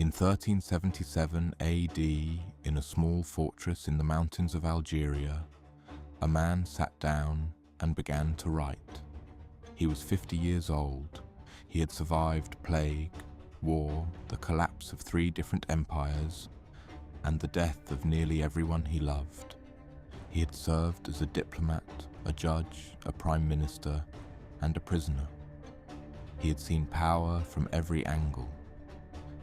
In 1377 AD, in a small fortress in the mountains of Algeria, a man sat down and began to write. He was 50 years old. He had survived plague, war, the collapse of 3 different empires, and the death of nearly everyone he loved. He had served as a diplomat, a judge, a prime minister, and a prisoner. He had seen power from every angle.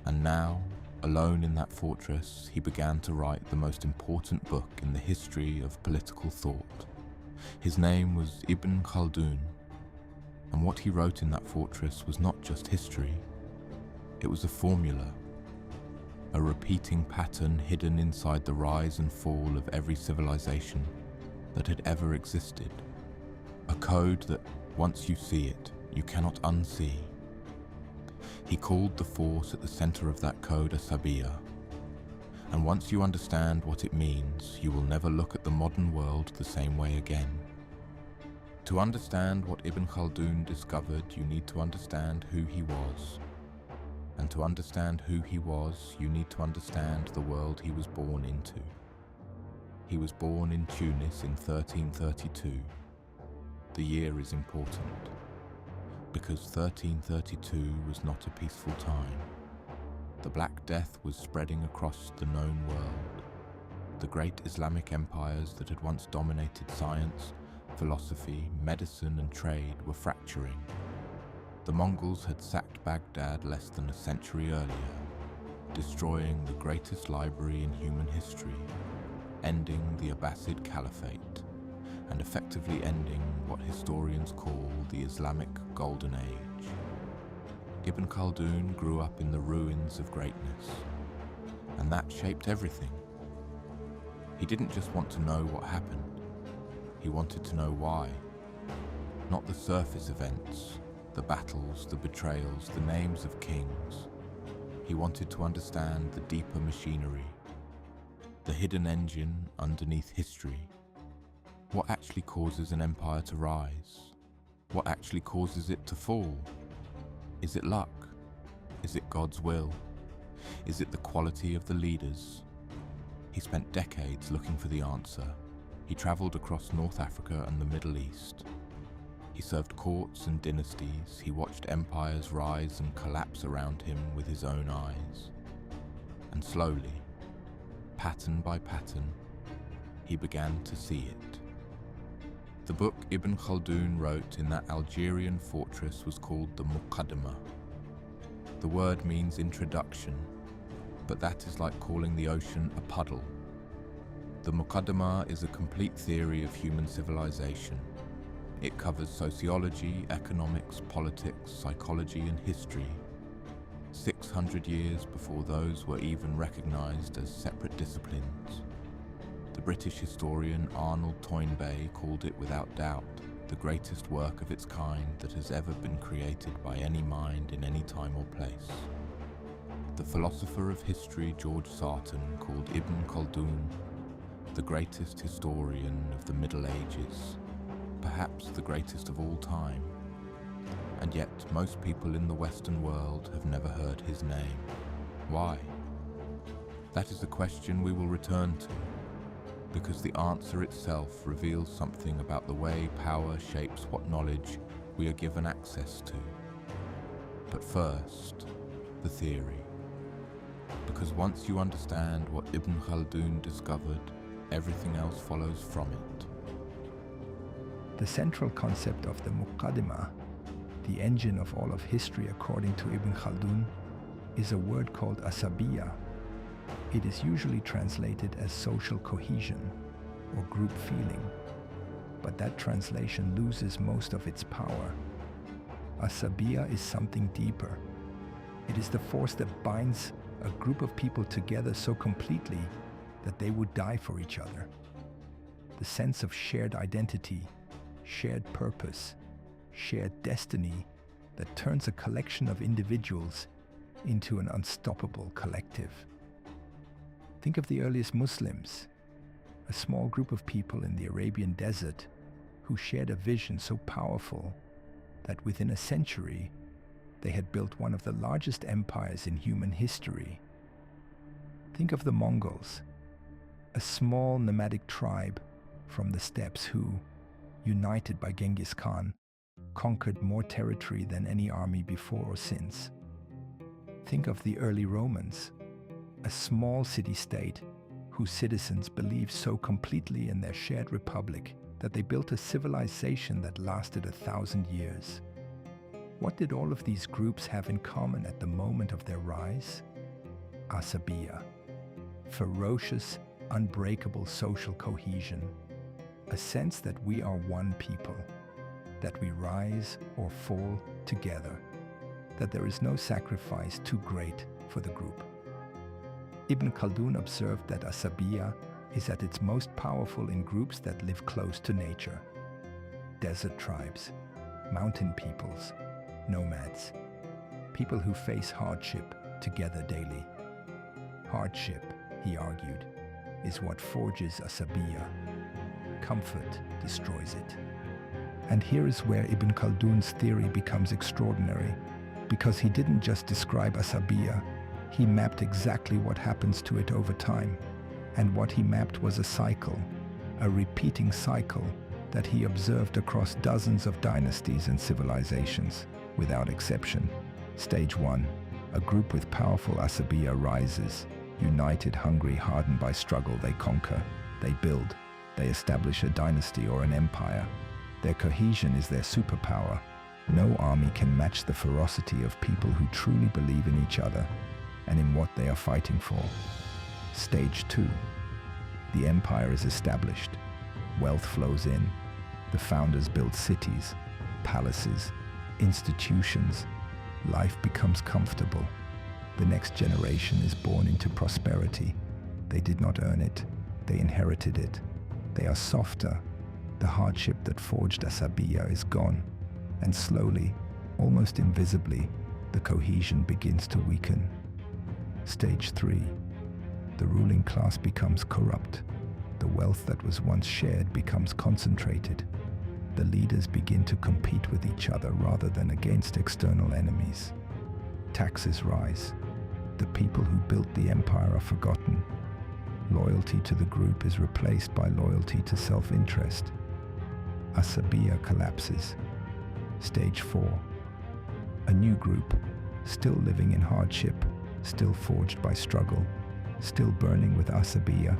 And now, alone in that fortress, he began to write the most important book in the history of political thought. His name was Ibn Khaldun, and what he wrote in that fortress was not just history. It was a formula, a repeating pattern hidden inside the rise and fall of every civilization that had ever existed. A code that, once you see it, you cannot unsee. He called the force at the center of that code Asabiyyah. And once you understand what it means, you will never look at the modern world the same way again. To understand what Ibn Khaldun discovered, you need to understand who he was. And to understand who he was, you need to understand the world he was born into. He was born in Tunis in 1332. The year is important, because 1332 was not a peaceful time. The Black Death was spreading across the known world. The great Islamic empires that had once dominated science, philosophy, medicine, and trade were fracturing. The Mongols had sacked Baghdad less than a century earlier, destroying the greatest library in human history, ending the Abbasid Caliphate, and effectively ending what historians call the Islamic Golden Age. Ibn Khaldun grew up in the ruins of greatness, and that shaped everything. He didn't just want to know what happened, he wanted to know why. Not the surface events, the battles, the betrayals, the names of kings. He wanted to understand the deeper machinery, the hidden engine underneath history. What actually causes an empire to rise? What actually causes it to fall? Is it luck? Is it God's will? Is it the quality of the leaders? He spent decades looking for the answer. He traveled across North Africa and the Middle East. He served courts and dynasties. He watched empires rise and collapse around him with his own eyes. And slowly, pattern by pattern, he began to see it. The book Ibn Khaldun wrote in that Algerian fortress was called the Muqaddimah. The word means introduction, but that is like calling the ocean a puddle. The Muqaddimah is a complete theory of human civilization. It covers sociology, economics, politics, psychology, and history, 600 years before those were even recognized as separate disciplines. The British historian Arnold Toynbee called it without doubt the greatest work of its kind that has ever been created by any mind in any time or place. The philosopher of history George Sarton called Ibn Khaldun the greatest historian of the Middle Ages, perhaps the greatest of all time. And yet most people in the Western world have never heard his name. Why? That is a question we will return to, because the answer itself reveals something about the way power shapes what knowledge we are given access to. But first, the theory. Because once you understand what Ibn Khaldun discovered, everything else follows from it. The central concept of the Muqaddimah, the engine of all of history according to Ibn Khaldun, is a word called Asabiyyah. It is usually translated as social cohesion or group feeling, but that translation loses most of its power. Asabiyyah is something deeper. It is the force that binds a group of people together so completely that they would die for each other. The sense of shared identity, shared purpose, shared destiny that turns a collection of individuals into an unstoppable collective. Think of the earliest Muslims, a small group of people in the Arabian desert who shared a vision so powerful that within a century they had built one of the largest empires in human history. Think of the Mongols, a small nomadic tribe from the steppes who, united by Genghis Khan, conquered more territory than any army before or since. Think of the early Romans, a small city-state whose citizens believed so completely in their shared republic that they built a civilization that lasted 1,000 years. What did all of these groups have in common at the moment of their rise? Asabiyyah, ferocious, unbreakable social cohesion, a sense that we are one people, that we rise or fall together, that there is no sacrifice too great for the group. Ibn Khaldun observed that Asabiyyah is at its most powerful in groups that live close to nature. Desert tribes, mountain peoples, nomads, people who face hardship together daily. Hardship, he argued, is what forges Asabiyyah. Comfort destroys it. And here is where Ibn Khaldun's theory becomes extraordinary, because he didn't just describe Asabiyyah, he mapped exactly what happens to it over time. And what he mapped was a cycle, a repeating cycle that he observed across dozens of dynasties and civilizations, without exception. Stage 1. A group with powerful Asabiyyah rises. United, hungry, hardened by struggle, they conquer, they build, they establish a dynasty or an empire. Their cohesion is their superpower. No army can match the ferocity of people who truly believe in each other and in what they are fighting for. Stage 2. The empire is established. Wealth flows in. The founders build cities, palaces, institutions. Life becomes comfortable. The next generation is born into prosperity. They did not earn it. They inherited it. They are softer. The hardship that forged Asabiyyah is gone. And slowly, almost invisibly, the cohesion begins to weaken. Stage 3. The ruling class becomes corrupt. The wealth that was once shared becomes concentrated. The leaders begin to compete with each other rather than against external enemies. Taxes rise. The people who built the empire are forgotten. Loyalty to the group is replaced by loyalty to self-interest. Asabiyyah collapses. Stage 4. A new group, still living in hardship, still forged by struggle, still burning with Asabiyyah,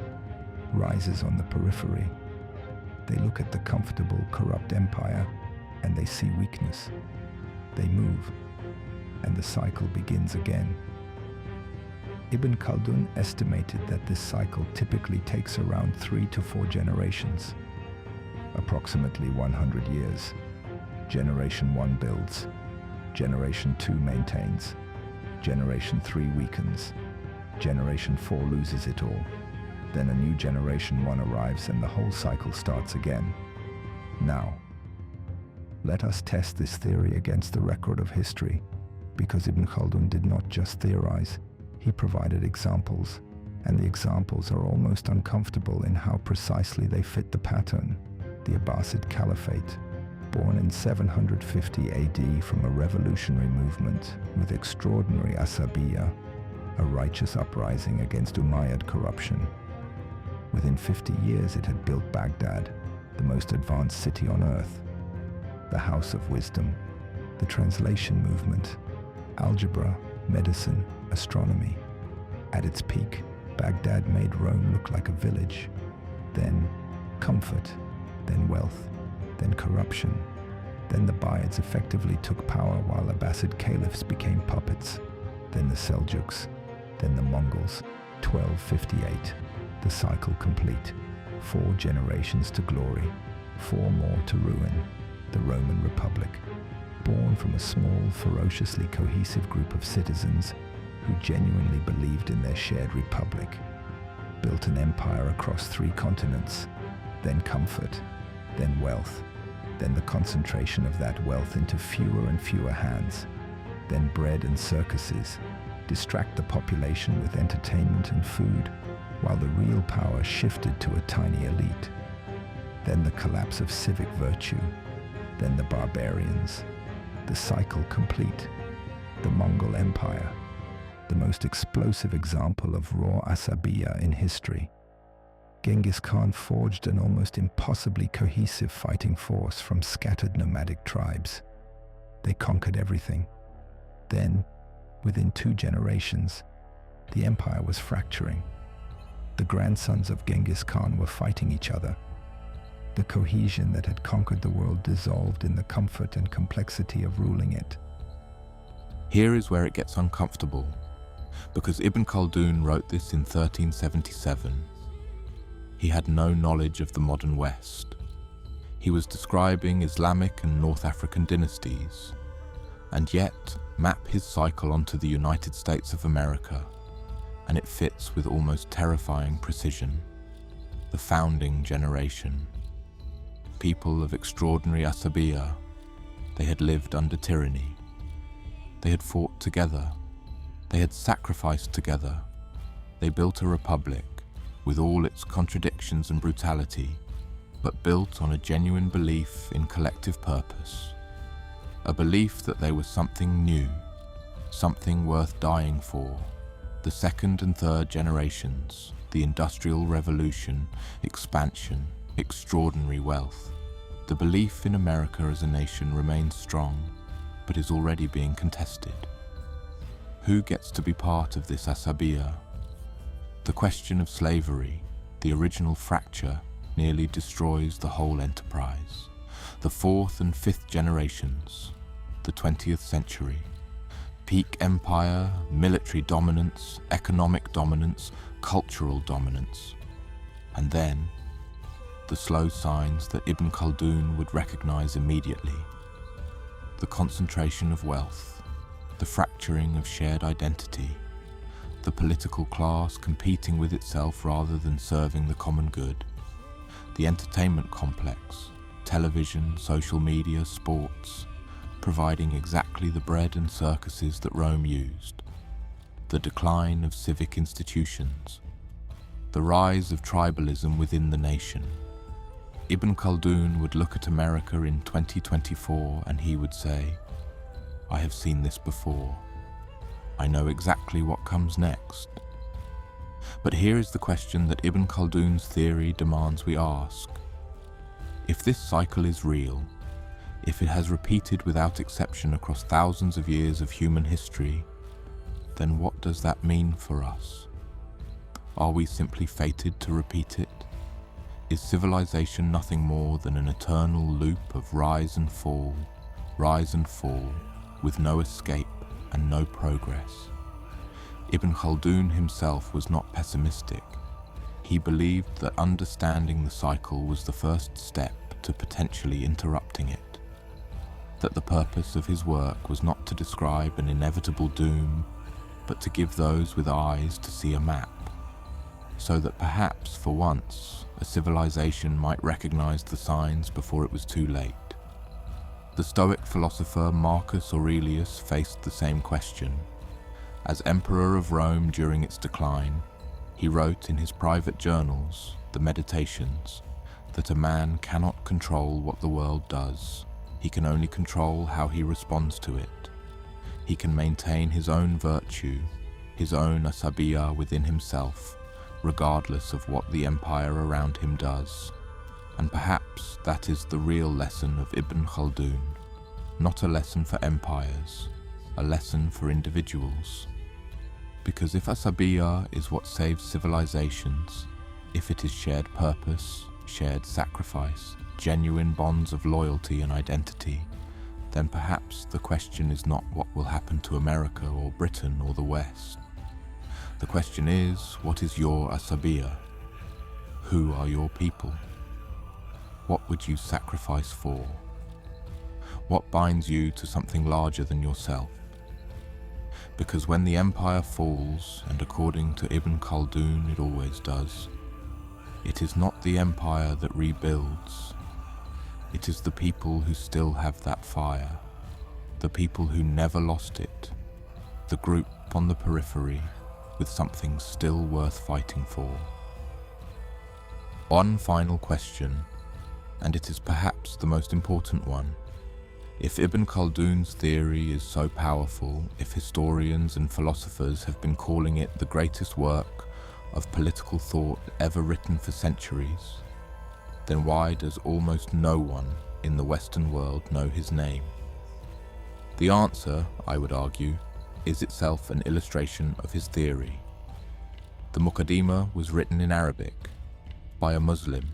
rises on the periphery. They look at the comfortable, corrupt empire, and they see weakness. They move, and the cycle begins again. Ibn Khaldun estimated that this cycle typically takes around 3 to 4 generations, approximately 100 years. Generation 1 builds, Generation 2 maintains, Generation 3 weakens, Generation 4 loses it all. Then a new Generation 1 arrives and the whole cycle starts again. Now, let us test this theory against the record of history, because Ibn Khaldun did not just theorize, he provided examples, and the examples are almost uncomfortable in how precisely they fit the pattern. The Abbasid Caliphate, born in 750 AD from a revolutionary movement with extraordinary Asabiyyah, a righteous uprising against Umayyad corruption. Within 50 years it had built Baghdad, the most advanced city on earth, the House of Wisdom, the translation movement, algebra, medicine, astronomy. At its peak, Baghdad made Rome look like a village. Then comfort, then wealth, then corruption. Then the Buyids effectively took power while Abbasid caliphs became puppets. Then the Seljuks, then the Mongols. 1258, the cycle complete. 4 generations to glory, 4 more to ruin. The Roman Republic, born from a small, ferociously cohesive group of citizens who genuinely believed in their shared republic, built an empire across 3 continents, then comfort, then wealth, then the concentration of that wealth into fewer and fewer hands, then bread and circuses, distract the population with entertainment and food, while the real power shifted to a tiny elite. Then the collapse of civic virtue, then the barbarians, the cycle complete, the Mongol Empire, the most explosive example of raw Asabiyyah in history. Genghis Khan forged an almost impossibly cohesive fighting force from scattered nomadic tribes. They conquered everything. Then, within 2 generations, the empire was fracturing. The grandsons of Genghis Khan were fighting each other. The cohesion that had conquered the world dissolved in the comfort and complexity of ruling it. Here is where it gets uncomfortable, because Ibn Khaldun wrote this in 1377. He had no knowledge of the modern West. He was describing Islamic and North African dynasties, and yet map his cycle onto the United States of America, and it fits with almost terrifying precision. The founding generation. People of extraordinary Asabiyyah, they had lived under tyranny. They had fought together. They had sacrificed together. They built a republic with all its contradictions and brutality, but built on a genuine belief in collective purpose. A belief that there was something new, something worth dying for. The second and third generations, the Industrial Revolution, expansion, extraordinary wealth. The belief in America as a nation remains strong, but is already being contested. Who gets to be part of this Asabiyyah? The question of slavery, the original fracture, nearly destroys the whole enterprise. The 4th and 5th generations, the 20th century. Peak empire, military dominance, economic dominance, cultural dominance. And then, the slow signs that Ibn Khaldun would recognize immediately. The concentration of wealth, the fracturing of shared identity, the political class competing with itself rather than serving the common good, the entertainment complex, television, social media, sports, providing exactly the bread and circuses that Rome used, the decline of civic institutions, the rise of tribalism within the nation. Ibn Khaldun would look at America in 2024 and he would say, I have seen this before. I know exactly what comes next. But here is the question that Ibn Khaldun's theory demands we ask. If this cycle is real, if it has repeated without exception across thousands of years of human history, then what does that mean for us? Are we simply fated to repeat it? Is civilization nothing more than an eternal loop of rise and fall, with no escape and no progress? Ibn Khaldun himself was not pessimistic. He believed that understanding the cycle was the first step to potentially interrupting it. That the purpose of his work was not to describe an inevitable doom, but to give those with eyes to see a map, so that perhaps for once a civilization might recognize the signs before it was too late. The Stoic philosopher Marcus Aurelius faced the same question. As emperor of Rome during its decline, he wrote in his private journals, the Meditations, that a man cannot control what the world does. He can only control how he responds to it. He can maintain his own virtue, his own Asabiyyah within himself, regardless of what the empire around him does. And perhaps that is the real lesson of Ibn Khaldun. Not a lesson for empires, a lesson for individuals. Because if Asabiyyah is what saves civilizations, if it is shared purpose, shared sacrifice, genuine bonds of loyalty and identity, then perhaps the question is not what will happen to America or Britain or the West. The question is, what is your Asabiyyah? Who are your people? What would you sacrifice for? What binds you to something larger than yourself? Because when the empire falls, and according to Ibn Khaldun it always does, it is not the empire that rebuilds. It is the people who still have that fire, the people who never lost it, the group on the periphery with something still worth fighting for. One final question, and it is perhaps the most important one. If Ibn Khaldun's theory is so powerful, if historians and philosophers have been calling it the greatest work of political thought ever written for centuries, then why does almost no one in the Western world know his name? The answer, I would argue, is itself an illustration of his theory. The Muqaddimah was written in Arabic by a Muslim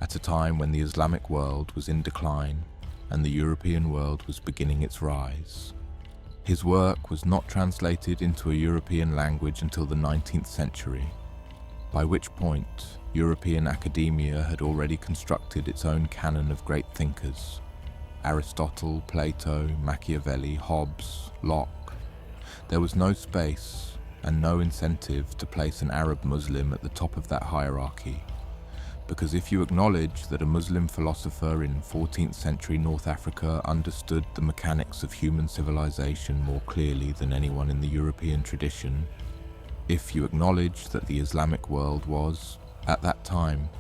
at a time when the Islamic world was in decline and the European world was beginning its rise. His work was not translated into a European language until the 19th century, by which point European academia had already constructed its own canon of great thinkers: Aristotle, Plato, Machiavelli, Hobbes, Locke. There was no space and no incentive to place an Arab Muslim at the top of that hierarchy, because if you acknowledge that a Muslim philosopher in 14th century North Africa understood the mechanics of human civilization more clearly than anyone in the European tradition, if you acknowledge that the Islamic world was, at that time,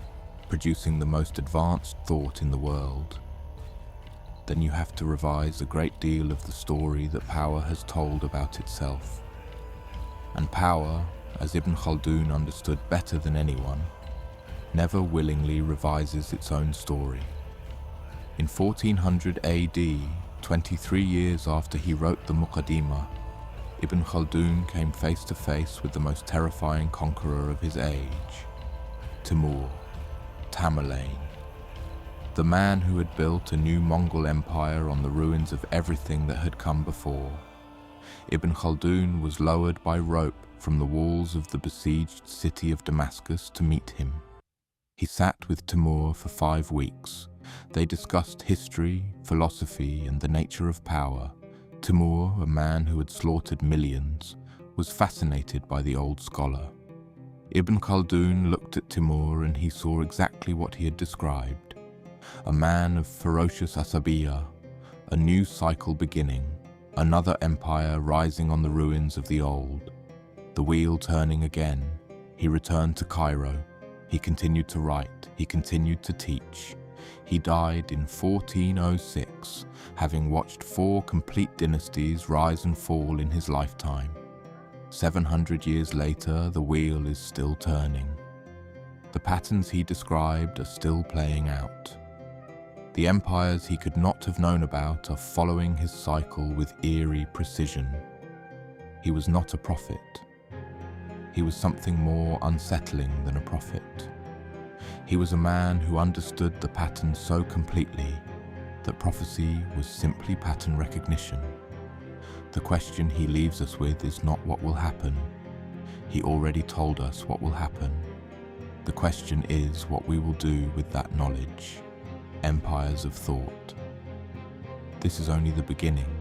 producing the most advanced thought in the world, then you have to revise a great deal of the story that power has told about itself. And power, as Ibn Khaldun understood better than anyone, never willingly revises its own story. In 1400 AD, 23 years after he wrote the Muqaddimah, Ibn Khaldun came face to face with the most terrifying conqueror of his age, Timur, Tamerlane, the man who had built a new Mongol empire on the ruins of everything that had come before. Ibn Khaldun was lowered by rope from the walls of the besieged city of Damascus to meet him. He sat with Timur for 5 weeks. They discussed history, philosophy, and the nature of power. Timur, a man who had slaughtered millions, was fascinated by the old scholar. Ibn Khaldun looked at Timur and he saw exactly what he had described: a man of ferocious Asabiyyah, a new cycle beginning, another empire rising on the ruins of the old. The wheel turning again, he returned to Cairo. He continued to write, he continued to teach. He died in 1406, having watched 4 complete dynasties rise and fall in his lifetime. 700 years later, the wheel is still turning. The patterns he described are still playing out. The empires he could not have known about are following his cycle with eerie precision. He was not a prophet. He was something more unsettling than a prophet. He was a man who understood the pattern so completely that prophecy was simply pattern recognition. The question he leaves us with is not what will happen. He already told us what will happen. The question is what we will do with that knowledge. Empires of thought. This is only the beginning.